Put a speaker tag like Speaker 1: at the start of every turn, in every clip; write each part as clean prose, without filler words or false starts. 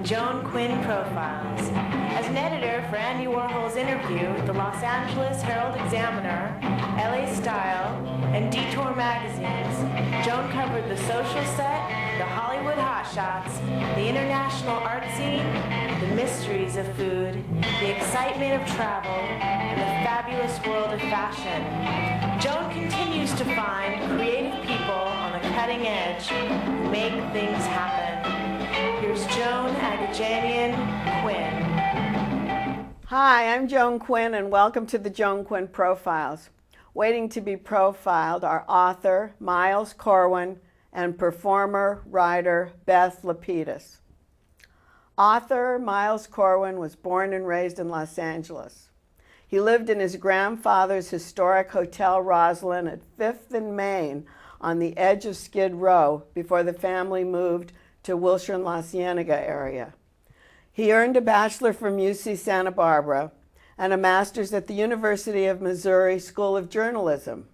Speaker 1: Joan Quinn Profiles. As an editor for Andy Warhol's Interview, the Los Angeles Herald-Examiner, LA Style, and Detour magazines, Joan covered the social set, the Hollywood hotshots, the international art scene, the mysteries of food, the excitement of travel, and the fabulous world of fashion. Joan continues to find creative people on the cutting edge who make things happen. Here's Joan Agajanian Quinn.
Speaker 2: Hi, I'm Joan Quinn, and welcome to the Joan Quinn Profiles. Waiting to be profiled are author Miles Corwin and performer, writer Beth Lapides. Author Miles Corwin was born and raised in Los Angeles. He lived in his grandfather's historic hotel Rosslyn at 5th and Main on the edge of Skid Row before the family moved to Wilshire and La Cienega area. He earned a bachelor from UC Santa Barbara and a master's at the University of Missouri School of Journalism.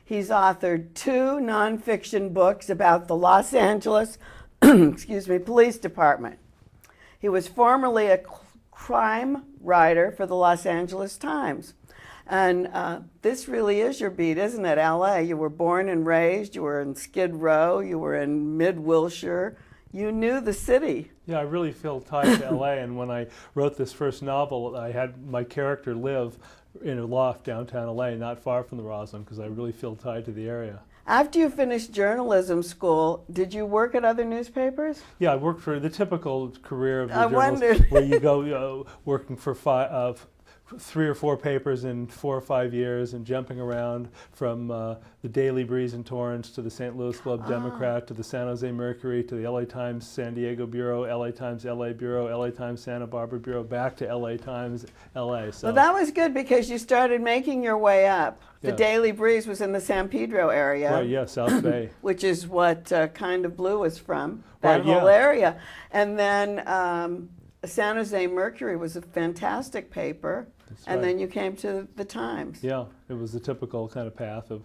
Speaker 2: He's authored 2 nonfiction books about the Los Angeles Police Department. He was formerly a crime writer for the Los Angeles Times. And this really is your beat, isn't it, LA? You were born and raised, you were in Skid Row, you were in mid-Wilshire. You knew the city. Yeah,
Speaker 3: I really feel tied to LA, and when I wrote this first novel, I had my character live in a loft downtown LA, not far from the Rosslyn, because I really feel tied to the area.
Speaker 2: After you finished journalism school, did you work at other newspapers?
Speaker 3: Yeah, I worked for the typical career of the journalist, where you go working for 3 or 4 papers in 4 or 5 years and jumping around from the Daily Breeze in Torrance to the St. Louis Globe Democrat to the San Jose Mercury to the LA Times San Diego Bureau, LA Times LA Bureau, LA Times Santa Barbara Bureau, back to LA Times LA. So.
Speaker 2: Well, that was good because you started making your way up. The Daily Breeze was in the San Pedro area.
Speaker 3: Right, yeah, South Bay.
Speaker 2: Which is what Kind of Blue was from, that whole area. And then San Jose Mercury was a fantastic paper. And then you came to the Times.
Speaker 3: Yeah, it was the typical kind of path of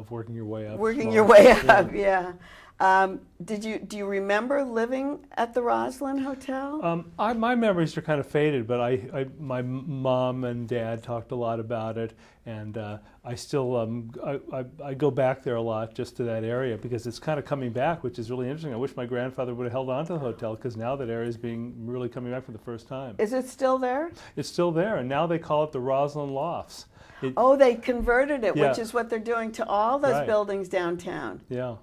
Speaker 3: working your way up.
Speaker 2: Working your way up, yeah. Do you remember living at the Rosslyn Hotel?
Speaker 3: My memories are kind of faded, but my mom and dad talked a lot about it, and I still I go back there a lot, just to that area, because it's kind of coming back, which is really interesting. I wish my grandfather would have held on to the hotel, because now that area is really coming back for the first time.
Speaker 2: Is it still there?
Speaker 3: It's still there, and now they call it the Rosslyn Lofts.
Speaker 2: They converted it, which is what they're doing to all those buildings downtown.
Speaker 3: Yeah.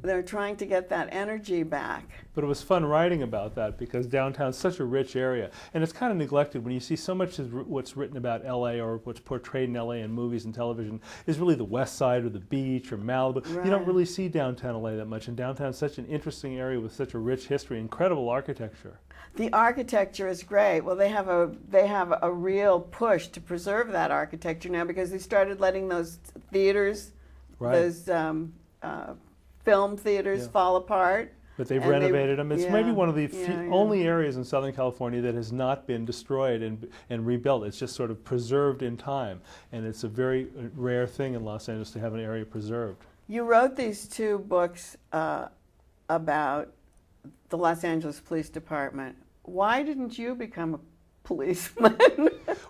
Speaker 2: They're trying to get that energy back.
Speaker 3: But it was fun writing about that, because downtown's such a rich area, and it's kind of neglected. When you see so much of what's written about LA or what's portrayed in LA in movies and television is really the west side or the beach or Malibu. Right. You don't really see downtown LA that much, and downtown's such an interesting area with such a rich history, incredible architecture.
Speaker 2: The architecture is great. Well, they have a real push to preserve that architecture now, because they started letting those theaters, those film theaters fall apart.
Speaker 3: But they've renovated them. It's maybe one of the only areas in Southern California that has not been destroyed and rebuilt. It's just sort of preserved in time. And it's a very rare thing in Los Angeles to have an area preserved.
Speaker 2: You wrote these 2 books about the Los Angeles Police Department. Why didn't you become a policeman?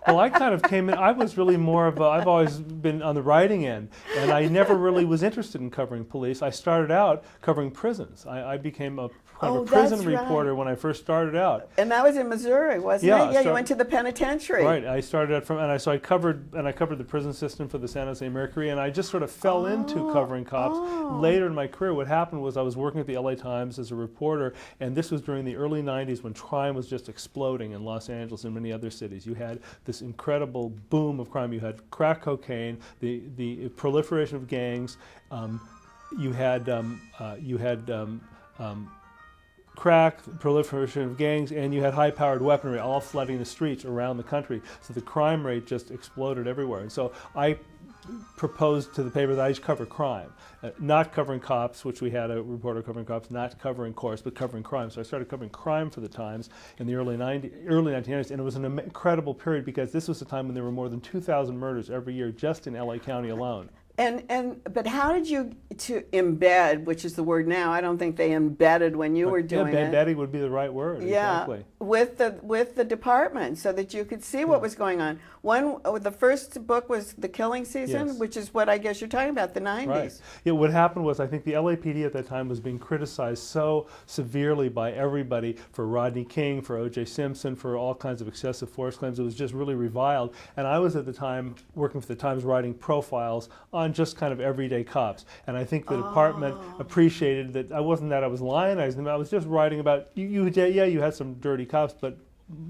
Speaker 3: Well, I kind of came in, I was really more of I've always been on the writing end, and I never really was interested in covering police. I started out covering prisons. I became a kind of a prison reporter when I first started out.
Speaker 2: And that was in Missouri, wasn't it? Yeah, you went to the penitentiary.
Speaker 3: Right, I started out so I covered the prison system for the San Jose Mercury, and I just sort of fell into covering cops. Later in my career, what happened was I was working at the LA Times as a reporter, and this was during the early 90s when crime was just exploding in Los Angeles and many other cities. You had this incredible boom of crime. You had crack cocaine, the proliferation of gangs. You had crack, proliferation of gangs, and you had high-powered weaponry all flooding the streets around the country. So the crime rate just exploded everywhere. And so I proposed to the paper that I should cover crime, not covering cops, which we had a reporter covering cops, not covering course, but covering crime. So I started covering crime for the Times in the early 1990s, and it was an incredible period, because this was a time when there were more than 2,000 murders every year just in LA County alone.
Speaker 2: But how did you to embed, which is the word now? I don't think they embedded when you were doing it.
Speaker 3: Embedding would be the right word.
Speaker 2: Yeah,
Speaker 3: exactly.
Speaker 2: with the department, so that you could see what was going on. The first book was The Killing Season,
Speaker 3: Yes.
Speaker 2: which is what I guess you're talking about, the 90s.
Speaker 3: Right. Yeah, what happened was I think the LAPD at that time was being criticized so severely by everybody for Rodney King, for O.J. Simpson, for all kinds of excessive force claims. It was just really reviled. And I was at the time working for the Times writing profiles on just kind of everyday cops. And I think the department appreciated that I wasn't that I was lionizing them. I was just writing about, you had some dirty cops, but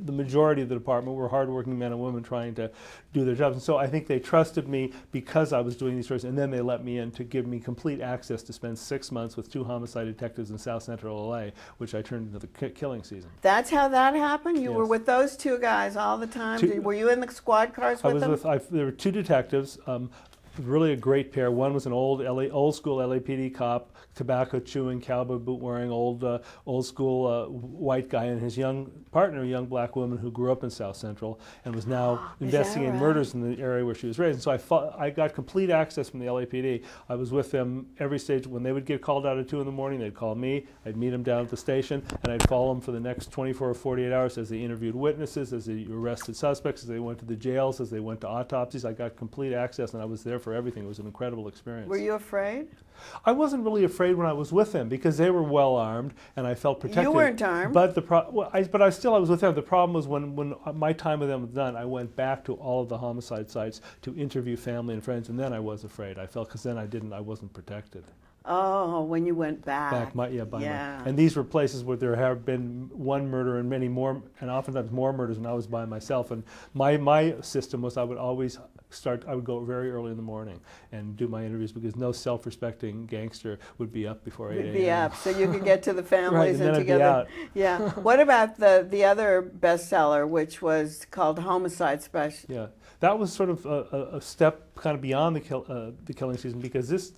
Speaker 3: the majority of the department were hardworking men and women trying to do their jobs. And so I think they trusted me because I was doing these stories, and then they let me in to give me complete access to spend 6 months with 2 homicide detectives in South Central LA, which I turned into The Killing Season.
Speaker 2: That's how that happened? You
Speaker 3: Yes.
Speaker 2: were with those 2 guys all the time? Were you in the squad cars with them?
Speaker 3: There were 2 detectives, really a great pair. One was an old school LAPD cop, tobacco chewing, cowboy boot wearing, old school white guy, and his young partner, a young black woman who grew up in South Central and was now investigating
Speaker 2: right?
Speaker 3: murders in the area where she was raised. And so I got complete access from the LAPD. I was with them every stage. When they would get called out at 2 in the morning, they'd call me. I'd meet them down at the station, and I'd follow them for the next 24 or 48 hours as they interviewed witnesses, as they arrested suspects, as they went to the jails, as they went to autopsies. I got complete access, and I was there for everything. It was an incredible experience.
Speaker 2: Were you afraid?
Speaker 3: I wasn't really afraid when I was with them because they were well armed and I felt protected.
Speaker 2: You weren't armed.
Speaker 3: But I was with them. The problem was when my time with them was done, I went back to all of the homicide sites to interview family and friends, and then I was afraid. I felt because then I wasn't protected.
Speaker 2: Oh, when you went back.
Speaker 3: And these were places where there have been one murder and many more, and oftentimes more murders when I was by myself. And my system was I would go very early in the morning and do my interviews because no self-respecting gangster would be up before 8 a.m.
Speaker 2: Be up, so you could get to the families
Speaker 3: and then
Speaker 2: together.
Speaker 3: I'd be out.
Speaker 2: Yeah. What about the other bestseller, which was called Homicide Special?
Speaker 3: Yeah, that was sort of a step kind of beyond the Killing Season because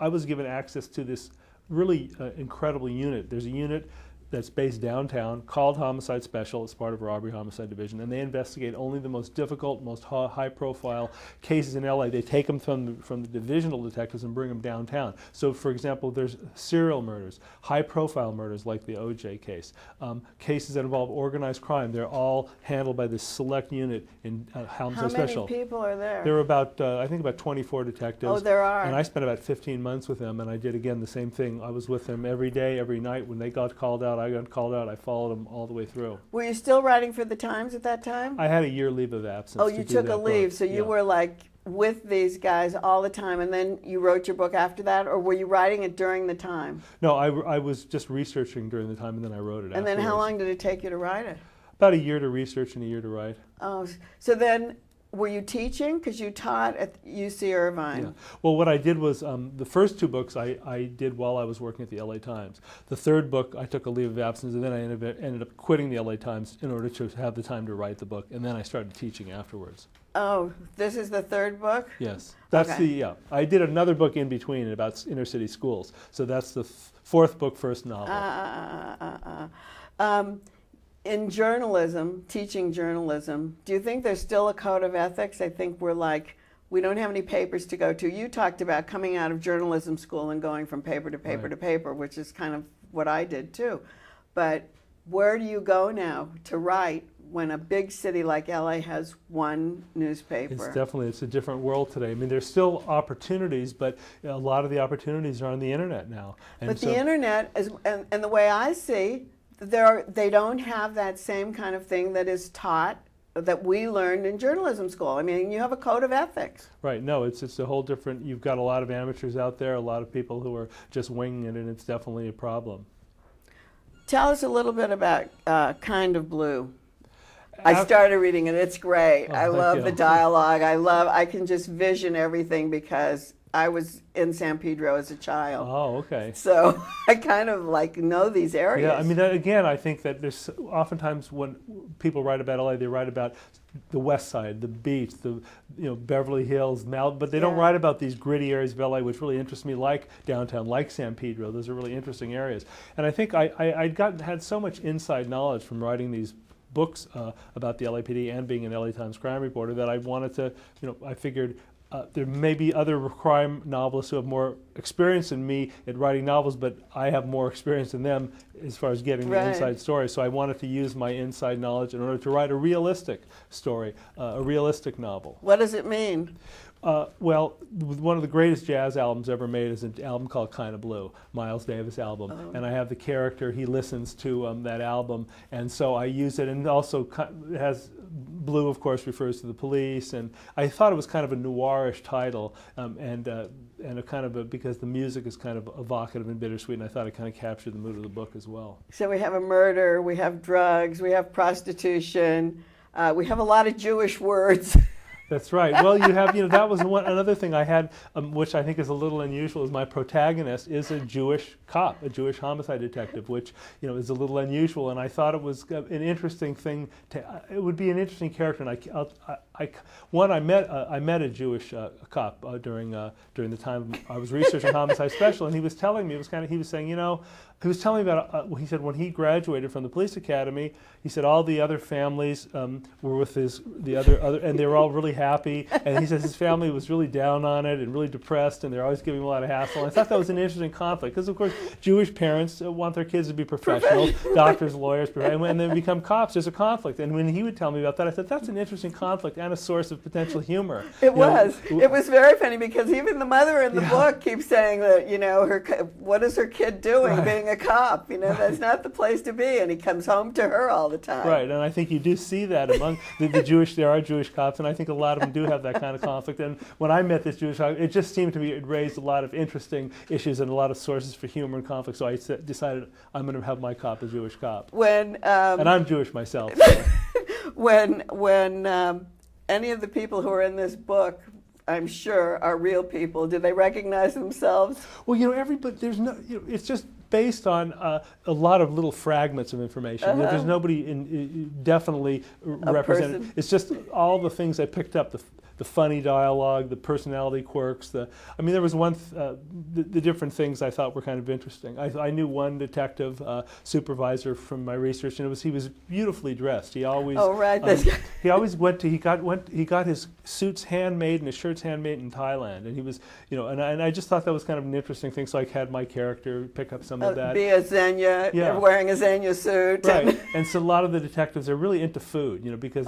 Speaker 3: I was given access to this really incredible unit. There's a unit that's based downtown called Homicide Special. It's part of Robbery Homicide Division, and they investigate only the most difficult, most high-profile cases in LA. They take them from the divisional detectives and bring them downtown. So, for example, there's serial murders, high-profile murders like the O.J. case, cases that involve organized crime. They're all handled by this select unit in Homicide Special.
Speaker 2: How many people are there?
Speaker 3: There were I think about 24 detectives.
Speaker 2: Oh, there are.
Speaker 3: And I spent about 15 months with them, and I did again the same thing. I was with them every day, every night. When they got called out, I got called out. I followed them all the way through.
Speaker 2: Were you still writing for the Times at that time?
Speaker 3: I had a year leave of absence.
Speaker 2: Oh, you took a leave, so you were like with these guys all the time, and then you wrote your book after that, or were you writing it during the time?
Speaker 3: No, I was just researching during the time, and then I wrote it.
Speaker 2: And then how long did it take you to write it?
Speaker 3: About a year to research and a year to write.
Speaker 2: Oh, so then were you teaching? Because you taught at UC Irvine.
Speaker 3: Yeah. Well, what I did was the first 2 books I did while I was working at the LA Times. The third book, I took a leave of absence, and then I ended up quitting the LA Times in order to have the time to write the book, and then I started teaching afterwards.
Speaker 2: Oh, this is the third book?
Speaker 3: Yes. That's
Speaker 2: okay.
Speaker 3: I did another book in between about inner city schools. So that's the 4th book, first novel.
Speaker 2: In journalism, teaching journalism, do you think there's still a code of ethics? I think we don't have any papers to go to. You talked about coming out of journalism school and going from paper to paper to paper, which is kind of what I did too. But where do you go now to write when a big city like LA has one newspaper?
Speaker 3: It's a different world today. I mean, there's still opportunities, but a lot of the opportunities are on the internet now.
Speaker 2: But the internet, and the way I see, they don't have that same kind of thing that is taught, that we learned in journalism school. I mean, you have a code of ethics.
Speaker 3: Right. No, it's a whole different, you've got a lot of amateurs out there, a lot of people who are just winging it, and it's definitely a problem.
Speaker 2: Tell us a little bit about Kind of Blue. I started reading it. It's great. I love the dialogue. I can just vision everything because I was in San Pedro as a child.
Speaker 3: Oh, okay.
Speaker 2: So I kind of know these areas.
Speaker 3: Yeah, I mean, again, I think that there's oftentimes when people write about LA, they write about the West Side, the beach, Beverly Hills, but they don't write about these gritty areas of LA, which really interest me, like downtown, like San Pedro. Those are really interesting areas. And I think I'd had so much inside knowledge from writing these books about the LAPD and being an LA Times crime reporter that I wanted to, I figured there may be other crime novelists who have more experience than me at writing novels, but I have more experience than them as far as getting the inside story. So I wanted to use my inside knowledge in order to write a realistic story, a realistic novel.
Speaker 2: What does it mean?
Speaker 3: Well, one of the greatest jazz albums ever made is an album called Kinda Blue, Miles Davis album.
Speaker 2: Oh.
Speaker 3: And I have the character, he listens to that album, and so I use it, and also it has, blue of course refers to the police, and I thought it was kind of a noirish title, and a kind of because the music is kind of evocative and bittersweet, and I thought it kind of captured the mood of the book as well.
Speaker 2: So we have a murder, we have drugs, we have prostitution, we have a lot of Jewish words.
Speaker 3: That's right. Well, you have, that was another thing I had, which I think is a little unusual, is my protagonist is a Jewish cop, a Jewish homicide detective, which, is a little unusual. And I thought it was an interesting thing it would be an interesting character. And I met a Jewish cop during the time I was researching Homicide Special, and he was telling me, he was saying, he was telling me about, he said when he graduated from the police academy, he said all the other families were with the other, and they were all really happy. And he says his family was really down on it and really depressed, and they're always giving him a lot of hassle. And I thought that was an interesting conflict, because of course Jewish parents want their kids to be professionals, doctors, lawyers, and when they become cops, there's a conflict. And when he would tell me about that, I said that's an interesting conflict and a source of potential humor.
Speaker 2: It was very funny, because even the mother in the book keeps saying that, what is her kid doing being a cop? That's not the place to be, and he comes home to her all the time.
Speaker 3: Right, and I think you do see that among the Jewish, there are Jewish cops, and I think a lot of them do have that kind of conflict. And when I met this Jewish cop, it just seemed to me it raised a lot of interesting issues and a lot of sources for humor and conflict, so I decided I'm going to have my cop a Jewish cop. And I'm Jewish myself. So.
Speaker 2: When any of the people who are in this book, I'm sure, are real people, do they recognize themselves?
Speaker 3: Well, everybody, there's no, it's just based on a lot of little fragments of information. There's nobody definitely represented.
Speaker 2: Person.
Speaker 3: It's just all the things I picked up, the funny dialogue, the personality quirks. There was one, the different things I thought were kind of interesting. I knew one detective supervisor from my research, and he was beautifully dressed. He always he always he got his suits handmade and his shirts handmade in Thailand, and he was and I just thought that was kind of an interesting thing. So I had my character pick up some of that.
Speaker 2: Be a Xenia, wearing a Xenia suit.
Speaker 3: Right, and so a lot of the detectives are really into food, because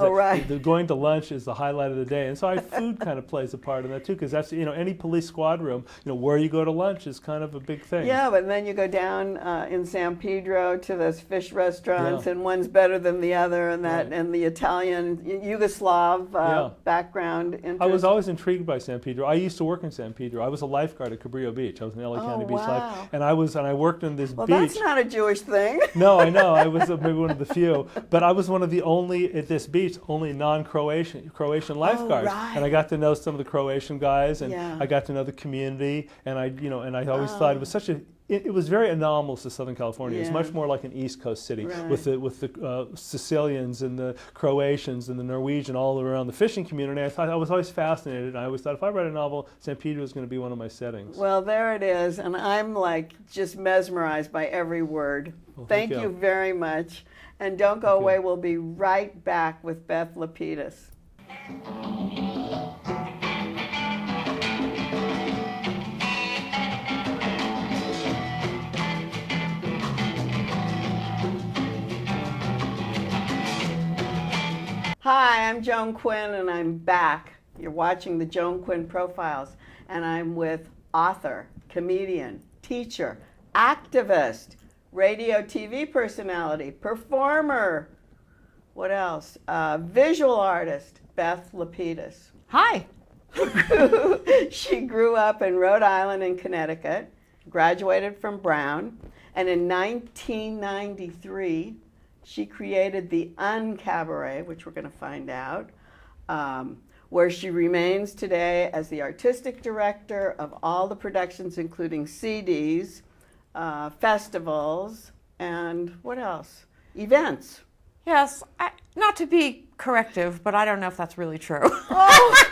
Speaker 3: going to lunch is the highlight of the day, and so food kind of plays a part in that too, because that's any police squad room, where you go to lunch is kind of a big thing.
Speaker 2: Yeah, but then you go down in San Pedro to those fish restaurants, and one's better than the other, and and the Italian Yugoslav background interest.
Speaker 3: I was always intrigued by San Pedro. I used to work in San Pedro. I was a lifeguard at Cabrillo Beach. I was an LA County beach life, and I worked in this beach.
Speaker 2: Well, that's not a Jewish thing.
Speaker 3: No, I know. I was maybe one of the few, but I was one of the only at this beach non-Croatian lifeguards.
Speaker 2: Right.
Speaker 3: And I got to know some of the Croatian guys, and I got to know the community, and I always thought it was it was very anomalous to Southern California. It's much more like an East Coast city, with the Sicilians and the Croatians and the Norwegian all around the fishing community. I was always fascinated, and I always thought if I write a novel, San Pedro is going to be one of my settings.
Speaker 2: Well, there it is, and I'm just mesmerized by every word.
Speaker 3: Well,
Speaker 2: thank you very much, and don't go away. We'll be right back with Beth Lapides. Hi, I'm Joan Quinn, and I'm back. You're watching the Joan Quinn Profiles, and I'm with author, comedian, teacher, activist, radio TV personality, performer, what else? Visual artist, Beth Lapides.
Speaker 4: Hi.
Speaker 2: She grew up in Rhode Island and Connecticut, graduated from Brown, and in 1993, she created the Uncabaret, which we're going to find out, where she remains today as the artistic director of all the productions, including CDs, festivals, and what else? Events.
Speaker 4: Yes, not to be corrective, but I don't know if that's really true.
Speaker 2: Oh,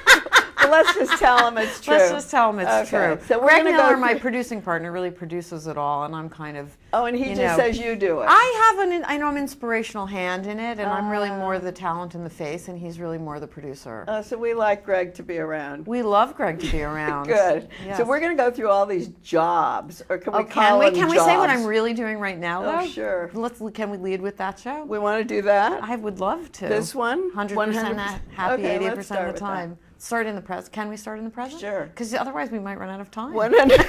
Speaker 2: let's just tell them it's true.
Speaker 4: Let's just tell them it's true.
Speaker 2: So we're
Speaker 4: Greg
Speaker 2: gonna
Speaker 4: Miller,
Speaker 2: go
Speaker 4: my
Speaker 2: through-
Speaker 4: producing partner, really produces it all, and I'm kind of.
Speaker 2: Oh, and he just says you do it.
Speaker 4: I have I know I'm an inspirational hand in it, and I'm really more the talent in the face, and he's really more the producer.
Speaker 2: So we like Greg to be around.
Speaker 4: We love Greg to be around.
Speaker 2: Good.
Speaker 4: Yes.
Speaker 2: So we're going to go through all these jobs, or can we call
Speaker 4: Can
Speaker 2: them
Speaker 4: we
Speaker 2: jobs?
Speaker 4: say what I'm really doing right now, though?
Speaker 2: Oh, sure.
Speaker 4: Can we lead with that show?
Speaker 2: We want to do that?
Speaker 4: I would love to.
Speaker 2: This one?
Speaker 4: 100% happy,
Speaker 2: Okay,
Speaker 4: 88%
Speaker 2: let's start
Speaker 4: of
Speaker 2: with
Speaker 4: the time. Start in the present. Can we start in the present?
Speaker 2: Sure.
Speaker 4: Because otherwise we might run out of time.
Speaker 2: 100.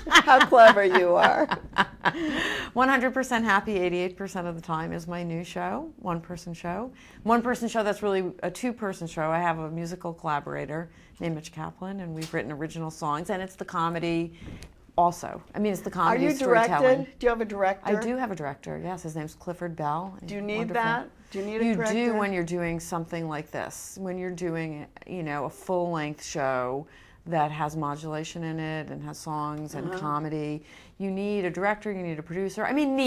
Speaker 2: How clever you are.
Speaker 4: 100% happy, 88% of the time is my new show, one-person show. One-person show that's really a two-person show. I have a musical collaborator named Mitch Kaplan, and we've written original songs, and it's the comedy also. I mean, it's the comedy
Speaker 2: Are you
Speaker 4: storytelling.
Speaker 2: directed? Do you have a director?
Speaker 4: I do have a director, yes. His name's Clifford Bell.
Speaker 2: Do you need
Speaker 4: Wonderful.
Speaker 2: that? Do you need a
Speaker 4: You
Speaker 2: director?
Speaker 4: do when you're doing something like this. When you're doing, a full-length show that has modulation in it and has songs and comedy. You need a director, you need a producer. I mean,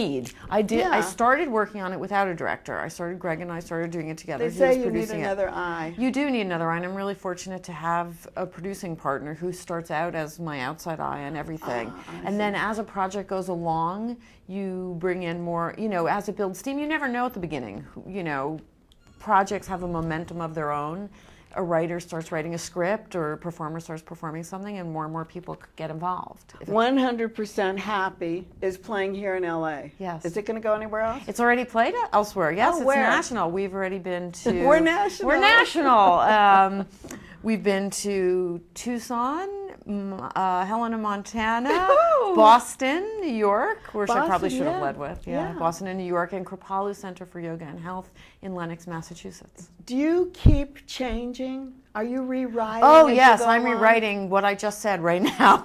Speaker 4: I started working on it without a director. Greg and I started doing it together.
Speaker 2: They
Speaker 4: He was
Speaker 2: say you need
Speaker 4: producing it.
Speaker 2: another eye.
Speaker 4: You do need another eye, and I'm really fortunate to have a producing partner who starts out as my outside eye on everything. And then as a project goes along, you bring in more, as it builds steam. You never know at the beginning. Projects have a momentum of their own. A writer starts writing a script or a performer starts performing something, and more people get involved.
Speaker 2: 100% Happy is playing here in LA.
Speaker 4: Yes.
Speaker 2: Is it going to go anywhere else?
Speaker 4: It's already played elsewhere. Yes, it's
Speaker 2: where?
Speaker 4: national. We've already been to...
Speaker 2: We're national.
Speaker 4: We're national. We've been to Tucson, Helena, Montana, Boston, New York, which I probably should have led with. Yeah. Boston and New York, and Kripalu Center for Yoga and Health in Lenox, Massachusetts.
Speaker 2: Do you keep changing? Are you rewriting?
Speaker 4: Oh,
Speaker 2: as
Speaker 4: yes,
Speaker 2: you go
Speaker 4: I'm
Speaker 2: along?
Speaker 4: rewriting what I just said right now.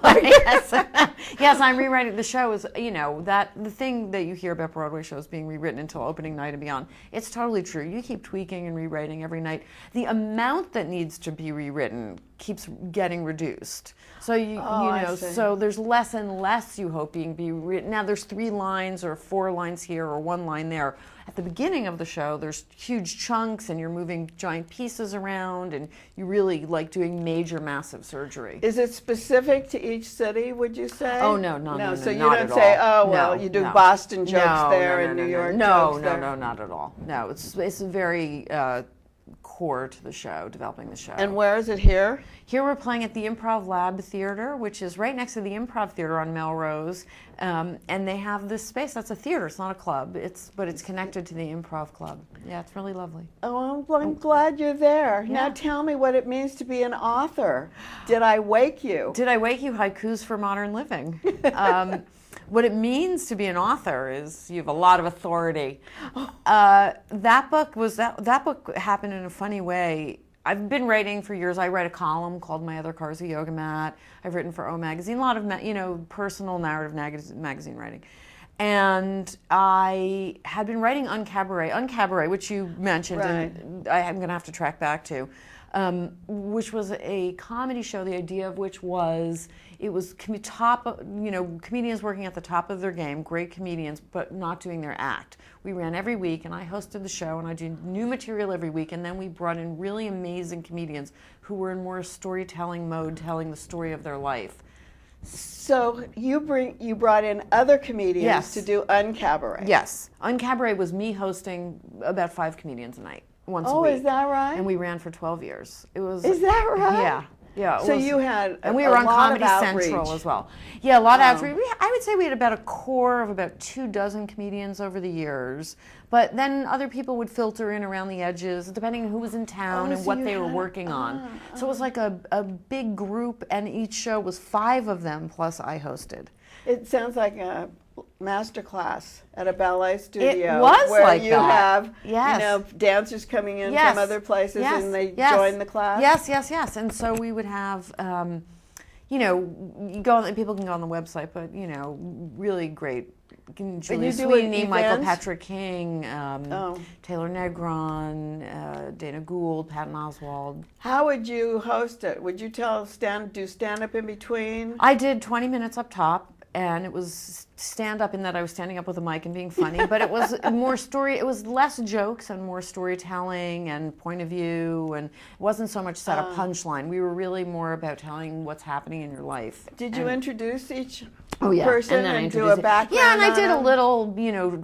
Speaker 4: Yes, I'm rewriting. The show is, that the thing that you hear about Broadway shows being rewritten until opening night and beyond, it's totally true. You keep tweaking and rewriting every night. The amount that needs to be rewritten keeps getting reduced. So so there's less and less you hope being written. Now there's 3 lines or 4 lines here or 1 line there. At the beginning of the show, there's huge chunks and you're moving giant pieces around and you really like doing major, massive surgery.
Speaker 2: Is it specific to each city, would you say?
Speaker 4: Oh, no.
Speaker 2: So you
Speaker 4: not
Speaker 2: don't
Speaker 4: at
Speaker 2: say,
Speaker 4: all.
Speaker 2: oh, well, you do Boston jokes there and New York jokes there.
Speaker 4: No, not at all. No, it's very core to the show, developing the show.
Speaker 2: And where is it here?
Speaker 4: Here we're playing at the Improv Lab Theater, which is right next to the Improv Theater on Melrose, and they have this space that's a theater. It's not a club, but it's connected to the Improv Club. Yeah, it's really lovely.
Speaker 2: Oh, well, I'm glad you're there.
Speaker 4: Yeah.
Speaker 2: Now tell me what it means to be an author. Did I wake you?
Speaker 4: Did I wake you? Haikus for Modern Living. What it means to be an author is you have a lot of authority. That book happened in a funny way. I've been writing for years. I write a column called My Other Car's a Yoga Mat. I've written for O Magazine, a lot of personal narrative magazine writing. And I had been writing Uncabaret, which you mentioned,
Speaker 2: Right.
Speaker 4: and I'm going to have to track back to, which was a comedy show, the idea of which was it was comedians working at the top of their game, great comedians, but not doing their act. We ran every week, and I hosted the show, and I did new material every week, and then we brought in really amazing comedians who were in more storytelling mode, telling the story of their life.
Speaker 2: So you brought in other comedians
Speaker 4: Yes.
Speaker 2: to do Uncabaret.
Speaker 4: Yes. Uncabaret was me hosting about 5 comedians a night, once a week.
Speaker 2: Oh, is that right?
Speaker 4: And we ran for 12 years. It was.
Speaker 2: Is that right?
Speaker 4: Yeah. Yeah.
Speaker 2: So you had
Speaker 4: and we were on Comedy Central as well. Yeah, a lot of outreach. I would say we had about a core of about 24 comedians over the years, but then other people would filter in around the edges, depending on who was in town and
Speaker 2: so
Speaker 4: what
Speaker 2: you
Speaker 4: they were
Speaker 2: had-
Speaker 4: working on. So it was like a big group, and each show was 5 of them, plus I hosted.
Speaker 2: It sounds like a master class at a ballet studio.
Speaker 4: was
Speaker 2: where
Speaker 4: like
Speaker 2: you
Speaker 4: that.
Speaker 2: have
Speaker 4: Yes.
Speaker 2: dancers coming in
Speaker 4: Yes.
Speaker 2: from other places
Speaker 4: Yes.
Speaker 2: and they
Speaker 4: Yes.
Speaker 2: join the class.
Speaker 4: Yes. And so we would have, you go, people can go on the website, but really great. Julie
Speaker 2: you do
Speaker 4: Sweeney, Michael
Speaker 2: events?
Speaker 4: Patrick King, Taylor Negron, Dana Gould, Patton Oswalt.
Speaker 2: How would you host it? Would you do stand up in between?
Speaker 4: I did 20 minutes up top, and it was stand-up in that I was standing up with a mic and being funny, but it was it was less jokes and more storytelling and point of view, and it wasn't so much set up punchline. We were really more about telling what's happening in your life.
Speaker 2: Did you introduce each
Speaker 4: yeah.
Speaker 2: person and do a background?
Speaker 4: Yeah, and I did
Speaker 2: on
Speaker 4: a little,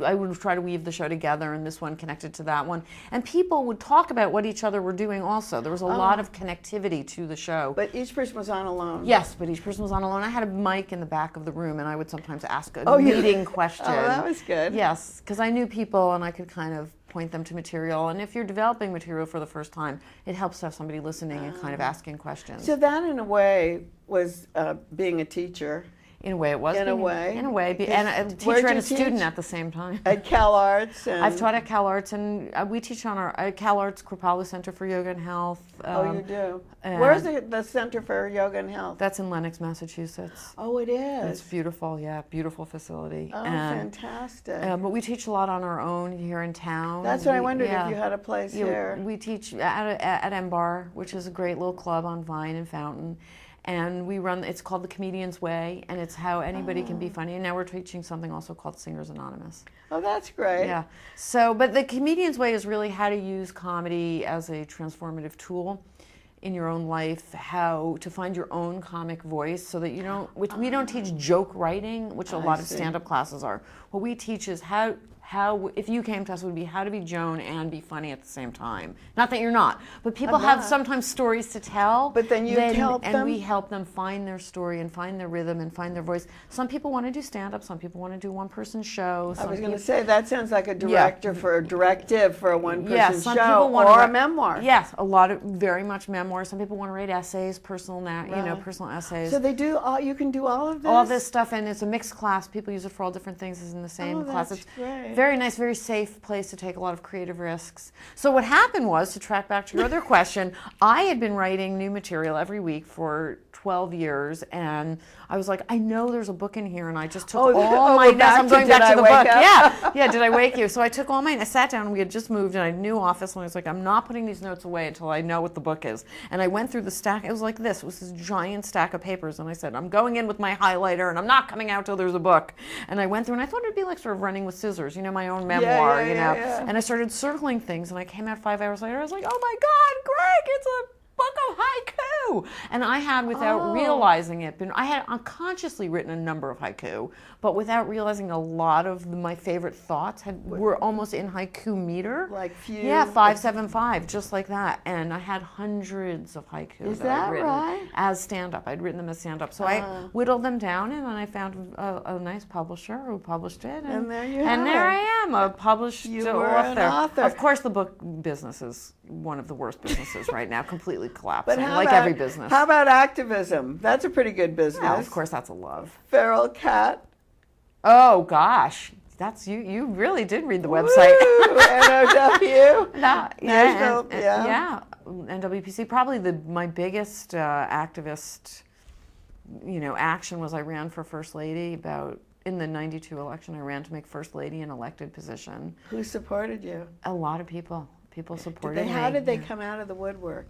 Speaker 4: I would try to weave the show together, and this one connected to that one. And people would talk about what each other were doing also. There was a lot of connectivity to the show.
Speaker 2: But each person was on alone.
Speaker 4: Yes, but each person was on alone. I had a mic in the back of the room, and I would sometimes ask a leading question.
Speaker 2: Oh, that was good.
Speaker 4: Yes, because I knew people, and I could kind of point them to material. And if you're developing material for the first time, it helps to have somebody listening and kind of asking questions.
Speaker 2: So that, in a way, was being a teacher.
Speaker 4: In a way, it was.
Speaker 2: In a way,
Speaker 4: and a teacher and a student at the same time.
Speaker 2: At Cal Arts.
Speaker 4: I've taught at Cal Arts, and we teach on our Cal Arts Kripalu Center for Yoga and Health.
Speaker 2: You do? Where's the Center for Yoga and Health?
Speaker 4: That's in Lenox, Massachusetts.
Speaker 2: Oh, it is?
Speaker 4: It's beautiful, beautiful facility.
Speaker 2: Oh, fantastic.
Speaker 4: But we teach a lot on our own here in town.
Speaker 2: That's what I wondered, if you had a place here.
Speaker 4: We teach at M-Bar, which is a great little club on Vine and Fountain. And we run, it's called The Comedian's Way, and it's how anybody can be funny. And now we're teaching something also called Singers Anonymous.
Speaker 2: Oh, that's great.
Speaker 4: Yeah. So, but The Comedian's Way is really how to use comedy as a transformative tool in your own life, how to find your own comic voice so that you don't, we don't teach joke writing, which a lot of stand-up classes are. What we teach is how, if you came to us, would be how to be Joan and be funny at the same time. Not that you're not, but people have sometimes stories to tell.
Speaker 2: But then you help them?
Speaker 4: And we help them find their story and find their rhythm and find their voice. Some people want to do stand-up, some people want to do one-person show.
Speaker 2: I was going to say, that sounds like a directive for a one-person
Speaker 4: some
Speaker 2: show,
Speaker 4: people want
Speaker 2: or a memoir.
Speaker 4: Yes, very much memoirs. Some people want to write essays, personal essays.
Speaker 2: So they do you can do all of this?
Speaker 4: All this stuff, and it's a mixed class. People use it for all different things as in the same class.
Speaker 2: That's great.
Speaker 4: Very nice, very safe place to take a lot of creative risks. So what happened was, to track back to your other question, I had been writing new material every week for 12 years, and I was like, I know there's a book in here, and I just took all my notes. I'm going back to the book. Yeah, did I wake you? So I took all mine. I sat down, and we had just moved, and I had a new office, and I was like, I'm not putting these notes away until I know what the book is. And I went through the stack. It was like this. It was this giant stack of papers, and I said, I'm going in with my highlighter, and I'm not coming out till there's a book. And I went through, and I thought it'd be like sort of running with scissors, my own memoir, And I started circling things, and I came out 5 hours later. I was like, oh my God, Greg, it's a book of haiku. And I had, without realizing it, I had unconsciously written a number of haiku, but without realizing, a lot of my favorite thoughts were almost in haiku meter.
Speaker 2: Like few?
Speaker 4: Yeah, 575, just like that. And I had hundreds of haiku that I'd written as stand-up. I'd written them as stand-up. So I whittled them down, and then I found a nice publisher who published it. And there you have it. And there I am, a published author. Of course, the book business is one of the worst businesses right now, completely collapsing, like every business.
Speaker 2: How about activism? That's a pretty good business.
Speaker 4: Yeah, of course, that's a love.
Speaker 2: Feral Cat.
Speaker 4: Oh gosh, that's you. You really did read the website.
Speaker 2: NOW.
Speaker 4: NWPC. Probably my biggest activist, action was I ran for First Lady in the '92 election. I ran to make First Lady an elected position.
Speaker 2: Who supported you?
Speaker 4: A lot of people. People supported me.
Speaker 2: How did they come out of the woodwork?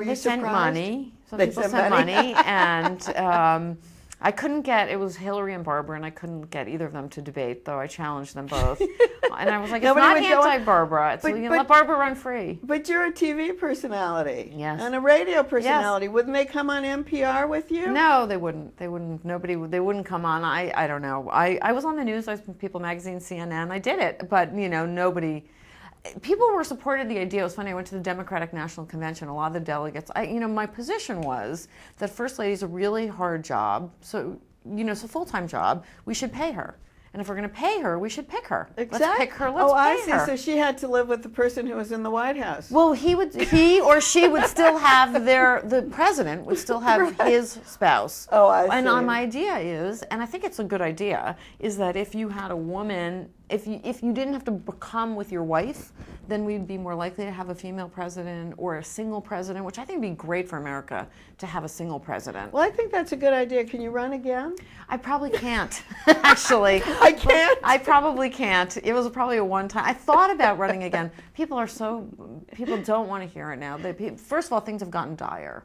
Speaker 4: They sent money. Some people sent money, and I couldn't get. It was Hillary and Barbara, and I couldn't get either of them to debate. Though I challenged them both, and I was like, "It's not anti-Barbara. It's let Barbara run free."
Speaker 2: But you're a TV personality,
Speaker 4: yes,
Speaker 2: and a radio personality. Yes. Wouldn't they come on NPR with you?
Speaker 4: No, they wouldn't. They wouldn't. They wouldn't come on. I don't know. I was on the news. I was in People Magazine, CNN. I did it, but nobody. People were supported the idea. It was funny. I went to the Democratic National Convention. A lot of the delegates. My position was that First Lady is a really hard job. So it's a full-time job. We should pay her. And if we're going to pay her, we should pick her.
Speaker 2: Exactly.
Speaker 4: Let's pick her. Let's pay her.
Speaker 2: So she had to live with the person who was in the White House.
Speaker 4: Well, he or she would still have the president would still have his spouse.
Speaker 2: Oh, I see.
Speaker 4: And my idea is, and I think it's a good idea, is that if you had a woman, if you didn't have to come with your wife, then we'd be more likely to have a female president or a single president, which I think would be great for America to have a single president.
Speaker 2: Well, I think that's a good idea. Can you run again?
Speaker 4: I probably can't, actually.
Speaker 2: I can't?
Speaker 4: I probably can't. It was probably a one-time. I thought about running again. People don't want to hear it now. First of all, things have gotten dire.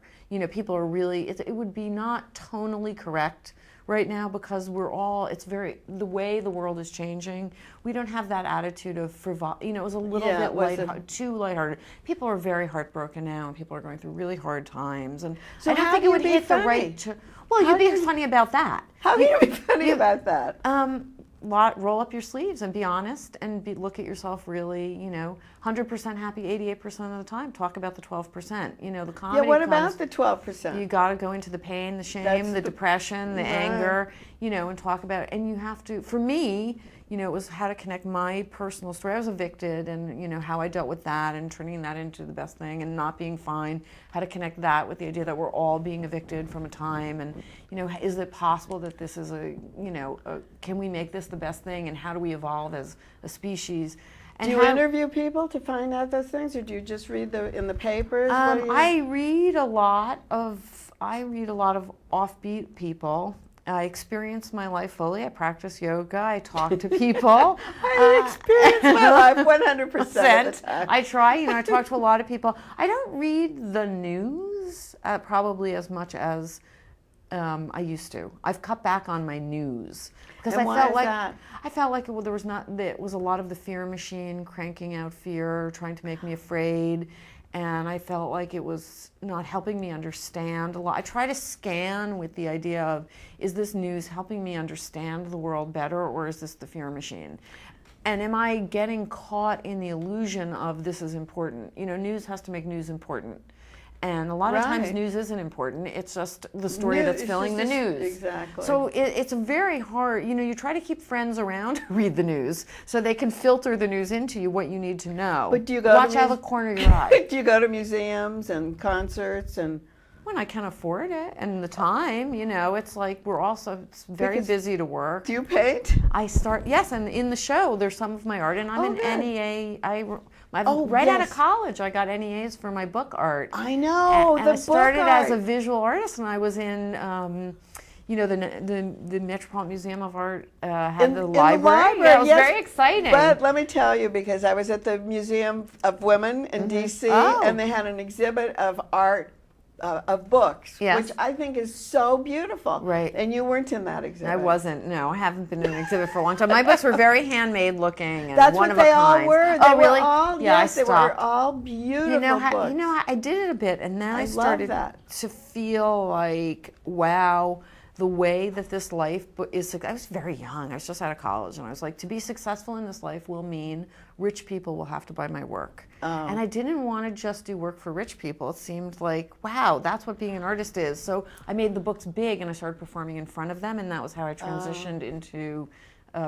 Speaker 4: people are really, it would be not tonally correct right now because the way the world is changing, we don't have that attitude of frivolity. It was a little bit too lighthearted. People are very heartbroken now, and people are going through really hard times. And
Speaker 2: so
Speaker 4: I don't think it would hit the right. Well, you'd be funny about that.
Speaker 2: How can you be funny about that?
Speaker 4: Roll up your sleeves and be honest and look at yourself really, 100% happy 88% of the time. Talk about the 12%. The comedy.
Speaker 2: Yeah, what about the 12%?
Speaker 4: You got to go into the pain, the shame, the depression, the anger, and talk about it. And you have to, for me, it was how to connect my personal story. I was evicted and, how I dealt with that and turning that into the best thing and not being fine. How to connect that with the idea that we're all being evicted from a time and, is it possible that this is can we make this the best thing and how do we evolve as a species? And
Speaker 2: do you interview people to find out those things, or do you just read in the papers?
Speaker 4: I read a lot of offbeat people. I experience my life fully. I practice yoga. I talk to people.
Speaker 2: I experience my life 100% of the time.
Speaker 4: I try. I talk to a lot of people. I don't read the news probably as much as I used to. I've cut back on my news because I felt like it was a lot of the fear machine cranking out fear, trying to make me afraid. And I felt like it was not helping me understand a lot. I try to scan with the idea of, is this news helping me understand the world better, or is this the fear machine? And am I getting caught in the illusion of this is important? News has to make news important. And a lot of times news isn't important. It's just the story that's filling the news.
Speaker 2: Exactly.
Speaker 4: So it's very hard. You try to keep friends around who read the news so they can filter the news into you what you need to know.
Speaker 2: But do you go
Speaker 4: Watch out of the corner of your eye.
Speaker 2: Do you go to museums and concerts and?
Speaker 4: When I can afford it and the time, it's like we're also very busy to work.
Speaker 2: Do you paint?
Speaker 4: Yes, and in the show there's some of my art, and I'm an NEA. Out of college, I got NEAs for my book art.
Speaker 2: I know.
Speaker 4: And I started as a visual artist, and I was in, the Metropolitan Museum of Art had the library. Yeah, it was very exciting.
Speaker 2: But let me tell you, because I was at the Museum of Women in D.C., and they had an exhibit of art. Of books, which I think is so beautiful.
Speaker 4: Right.
Speaker 2: And you weren't in that exhibit.
Speaker 4: I wasn't. No, I haven't been in an exhibit for a long time. My books were very handmade looking and
Speaker 2: That's
Speaker 4: one
Speaker 2: what
Speaker 4: of
Speaker 2: they
Speaker 4: a kind.
Speaker 2: all were.
Speaker 4: Oh,
Speaker 2: they
Speaker 4: really?
Speaker 2: Were all,
Speaker 4: yeah,
Speaker 2: yes,
Speaker 4: I stopped.
Speaker 2: They were all beautiful books.
Speaker 4: I did it a bit, and then I started
Speaker 2: to
Speaker 4: feel like, wow, the way that this life is. I was very young. I was just out of college, and I was like, to be successful in this life will mean rich people will have to buy my work. And I didn't want to just do work for rich people. It seemed like, wow, that's what being an artist is. So I made the books big, and I started performing in front of them, and that was how I transitioned into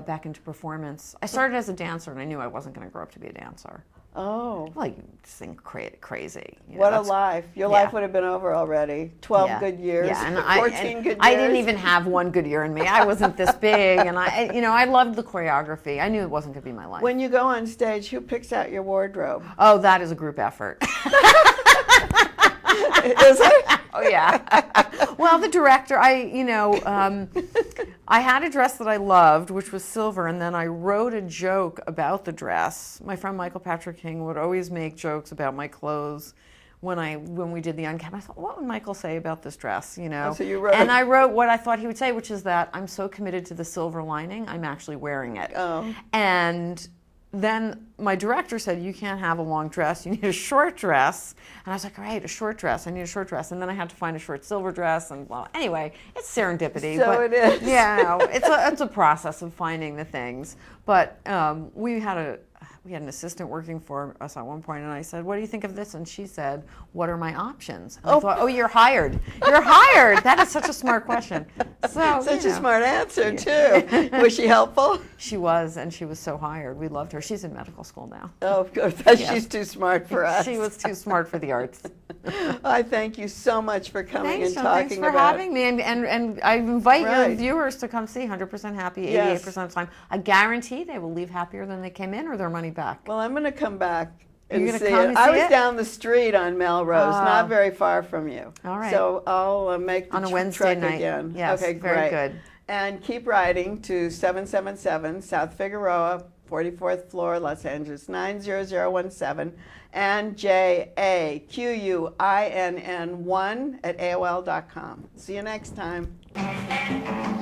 Speaker 4: back into performance. I started as a dancer, and I knew I wasn't going to grow up to be a dancer.
Speaker 2: Oh.
Speaker 4: Well, you think crazy.
Speaker 2: What a life. Your life would have been over already. 12 good years, 14 good years.
Speaker 4: I didn't even have one good year in me. I wasn't this big, and I loved the choreography. I knew it wasn't going to be my life.
Speaker 2: When you go on stage, who picks out your wardrobe?
Speaker 4: Oh, that is a group effort.
Speaker 2: Is it?
Speaker 4: Oh, yeah. Well, the director, I had a dress that I loved, which was silver, and then I wrote a joke about the dress. My friend Michael Patrick King would always make jokes about my clothes when we did the Uncapped. I thought, what would Michael say about this dress,
Speaker 2: Oh, so you wrote
Speaker 4: and I wrote what I thought he would say, which is that I'm so committed to the silver lining, I'm actually wearing it.
Speaker 2: Oh.
Speaker 4: And then my director said, you can't have a long dress, you need a short dress. And I was like, all right, a short dress, I need a short dress. And then I had to find a short silver dress, and well, anyway, it's serendipity.
Speaker 2: So it is.
Speaker 4: Yeah, it's a process of finding the things. But we had an assistant working for us at one point, and I said, what do you think of this? And she said, what are my options? And I thought, oh, you're hired. You're hired. That is such a smart question. So,
Speaker 2: such a smart answer, too. Was she helpful?
Speaker 4: She was, and she was so hired. We loved her. She's in medical school now.
Speaker 2: Oh, of course. She's too smart for us.
Speaker 4: She was too smart for the arts.
Speaker 2: I thank you so much for coming and talking about it.
Speaker 4: Thanks for having me. And I invite your viewers to come see 100% Happy 88% of the time. I guarantee they will leave happier than they came in, or their money back.
Speaker 2: Well, I'm going to come back and
Speaker 4: You're
Speaker 2: see
Speaker 4: gonna come
Speaker 2: it.
Speaker 4: and see
Speaker 2: I was
Speaker 4: it?
Speaker 2: down the street on Melrose, not very far from you.
Speaker 4: All right.
Speaker 2: So I'll make the
Speaker 4: on a Wednesday
Speaker 2: trek
Speaker 4: night
Speaker 2: again.
Speaker 4: Yes,
Speaker 2: okay,
Speaker 4: very
Speaker 2: great.
Speaker 4: good.
Speaker 2: And keep writing to 777 South Figueroa 44th floor, Los Angeles 90017, and JAQUINN1 at AOL.com. See you next time.